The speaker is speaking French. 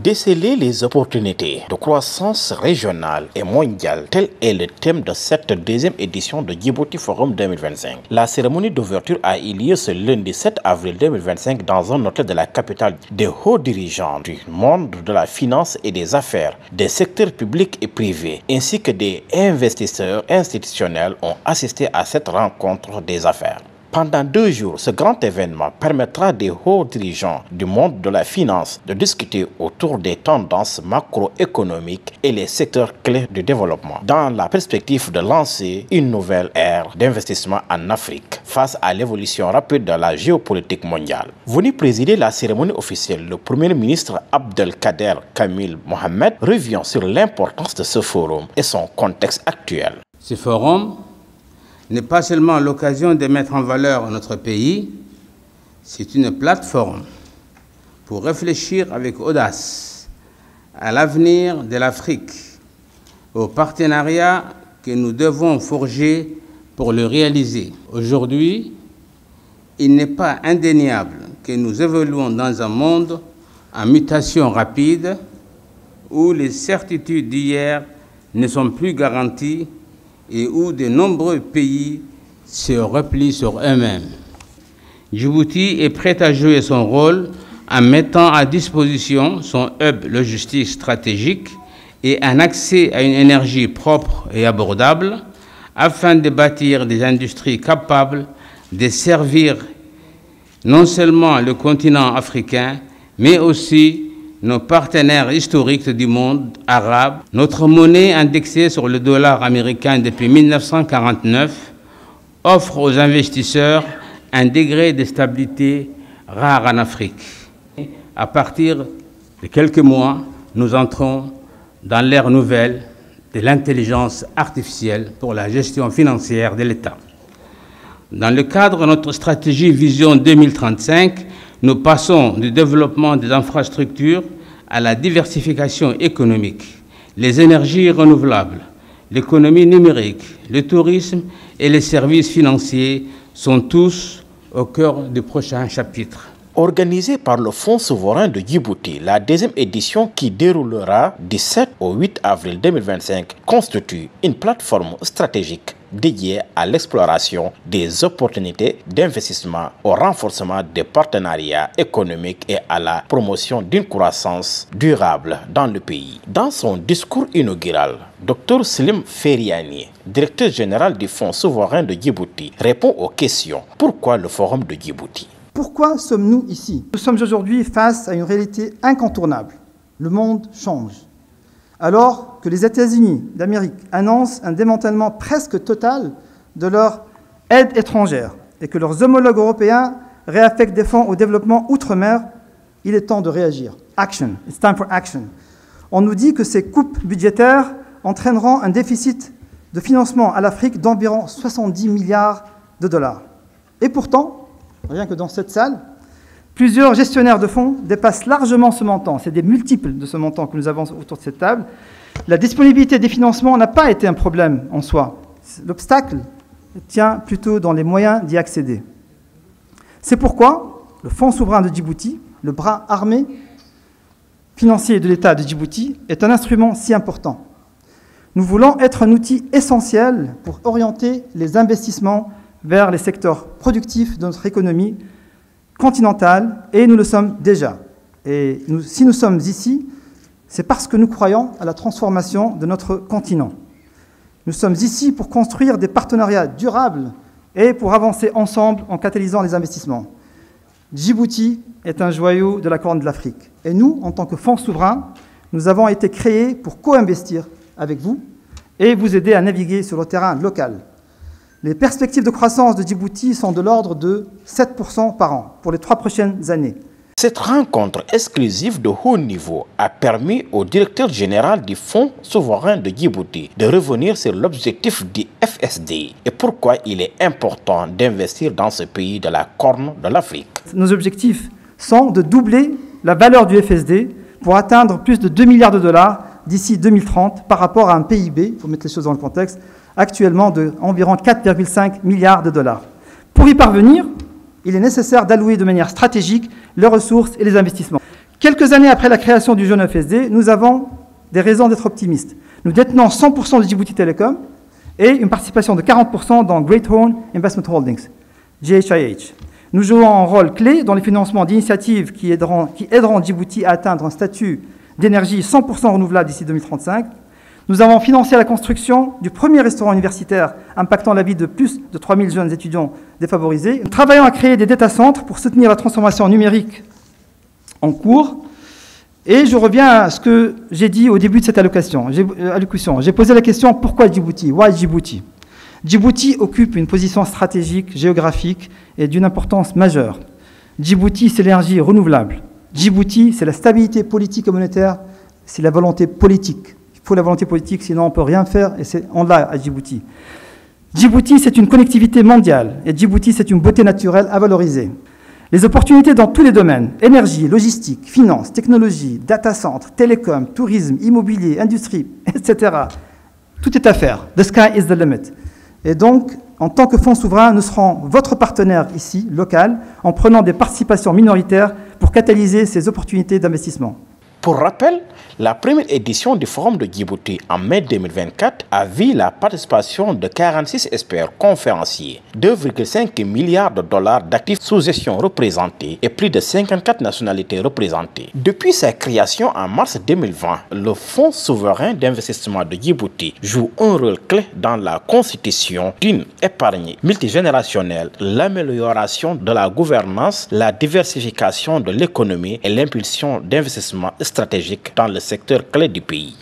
Déceler les opportunités de croissance régionale et mondiale, tel est le thème de cette deuxième édition de Djibouti Forum 2025. La cérémonie d'ouverture a eu lieu ce lundi 7 avril 2025 dans un hôtel de la capitale. Des hauts dirigeants du monde de la finance et des affaires, des secteurs publics et privés, ainsi que des investisseurs institutionnels ont assisté à cette rencontre des affaires. Pendant 2 jours, ce grand événement permettra des hauts dirigeants du monde de la finance de discuter autour des tendances macroéconomiques et les secteurs clés du développement, dans la perspective de lancer une nouvelle ère d'investissement en Afrique face à l'évolution rapide de la géopolitique mondiale. Venu présider la cérémonie officielle, le Premier ministre Abdelkader Kamil Mohamed revient sur l'importance de ce forum et son contexte actuel. Ce forum n'est pas seulement l'occasion de mettre en valeur notre pays, c'est une plateforme pour réfléchir avec audace à l'avenir de l'Afrique, au partenariat que nous devons forger pour le réaliser. Aujourd'hui, il n'est pas indéniable que nous évoluons dans un monde en mutation rapide où les certitudes d'hier ne sont plus garanties et où de nombreux pays se replient sur eux-mêmes. Djibouti est prêt à jouer son rôle en mettant à disposition son hub logistique stratégique et un accès à une énergie propre et abordable afin de bâtir des industries capables de servir non seulement le continent africain, mais aussi nos partenaires historiques du monde arabe. Notre monnaie indexée sur le dollar américain depuis 1949 offre aux investisseurs un degré de stabilité rare en Afrique. À partir de quelques mois, nous entrons dans l'ère nouvelle de l'intelligence artificielle pour la gestion financière de l'État. Dans le cadre de notre stratégie Vision 2035, nous passons du développement des infrastructures à la diversification économique, les énergies renouvelables, l'économie numérique, le tourisme et les services financiers sont tous au cœur du prochain chapitre. Organisée par le Fonds souverain de Djibouti, la deuxième édition qui déroulera du 7 au 8 avril 2025 constitue une plateforme stratégique dédiée à l'exploration des opportunités d'investissement, au renforcement des partenariats économiques et à la promotion d'une croissance durable dans le pays. Dans son discours inaugural, Dr Slim Feriani, directeur général du Fonds souverain de Djibouti, répond aux questions « Pourquoi le Forum de Djibouti ?» Pourquoi sommes-nous ici? Nous sommes aujourd'hui face à une réalité incontournable. Le monde change. Alors que les États-Unis d'Amérique annoncent un démantèlement presque total de leur aide étrangère et que leurs homologues européens réaffectent des fonds au développement outre-mer, il est temps de réagir. Action. It's time for action. On nous dit que ces coupes budgétaires entraîneront un déficit de financement à l'Afrique d'environ 70 milliards de dollars. Et pourtant, rien que dans cette salle, plusieurs gestionnaires de fonds dépassent largement ce montant. C'est des multiples de ce montant que nous avons autour de cette table. La disponibilité des financements n'a pas été un problème en soi. L'obstacle tient plutôt dans les moyens d'y accéder. C'est pourquoi le Fonds souverain de Djibouti, le bras armé financier de l'État de Djibouti, est un instrument si important. Nous voulons être un outil essentiel pour orienter les investissements vers les secteurs productifs de notre économie continentale, et nous le sommes déjà. Et si nous sommes ici, c'est parce que nous croyons à la transformation de notre continent. Nous sommes ici pour construire des partenariats durables et pour avancer ensemble en catalysant les investissements. Djibouti est un joyau de la Corne de l'Afrique. Et nous, en tant que fonds souverain, nous avons été créés pour co-investir avec vous et vous aider à naviguer sur le terrain local. Les perspectives de croissance de Djibouti sont de l'ordre de 7% par an pour les 3 prochaines années. Cette rencontre exclusive de haut niveau a permis au directeur général du Fonds souverain de Djibouti de revenir sur l'objectif du FSD et pourquoi il est important d'investir dans ce pays de la Corne de l'Afrique. Nos objectifs sont de doubler la valeur du FSD pour atteindre plus de 2 milliards de dollars d'ici 2030 par rapport à un PIB, il faut mettre les choses dans le contexte, actuellement d'environ 4,5 milliards de dollars. Pour y parvenir, il est nécessaire d'allouer de manière stratégique les ressources et les investissements. Quelques années après la création du jeune FSD, nous avons des raisons d'être optimistes. Nous détenons 100% de Djibouti Telecom et une participation de 40% dans Great Horn Investment Holdings, GHIH. Nous jouons un rôle clé dans le financement d'initiatives qui aideront Djibouti à atteindre un statut d'énergie 100% renouvelable d'ici 2035. Nous avons financé la construction du premier restaurant universitaire impactant la vie de plus de 3000 jeunes étudiants défavorisés. Nous travaillons à créer des data centres pour soutenir la transformation numérique en cours. Et je reviens à ce que j'ai dit au début de cette allocution. J'ai posé la question, pourquoi Djibouti? Why Djibouti? Djibouti occupe une position stratégique, géographique et d'une importance majeure. Djibouti, c'est l'énergie renouvelable. Djibouti, c'est la stabilité politique et monétaire, c'est la volonté politique. Il faut la volonté politique, sinon on ne peut rien faire, et on l'a à Djibouti. Djibouti, c'est une connectivité mondiale, et Djibouti, c'est une beauté naturelle à valoriser. Les opportunités dans tous les domaines, énergie, logistique, finance, technologie, data center, télécom, tourisme, immobilier, industrie, etc. Tout est à faire. The sky is the limit. Et donc, en tant que fonds souverain, nous serons votre partenaire ici, local, en prenant des participations minoritaires pour catalyser ces opportunités d'investissement. Pour rappel, la première édition du Forum de Djibouti en mai 2024 a vu la participation de 46 experts conférenciers, 2,5 milliards de dollars d'actifs sous gestion représentés et plus de 54 nationalités représentées. Depuis sa création en mars 2020, le Fonds souverain d'investissement de Djibouti joue un rôle clé dans la constitution d'une épargne multigénérationnelle, l'amélioration de la gouvernance, la diversification de l'économie et l'impulsion d'investissements stratégiques dans le secteur clé du pays.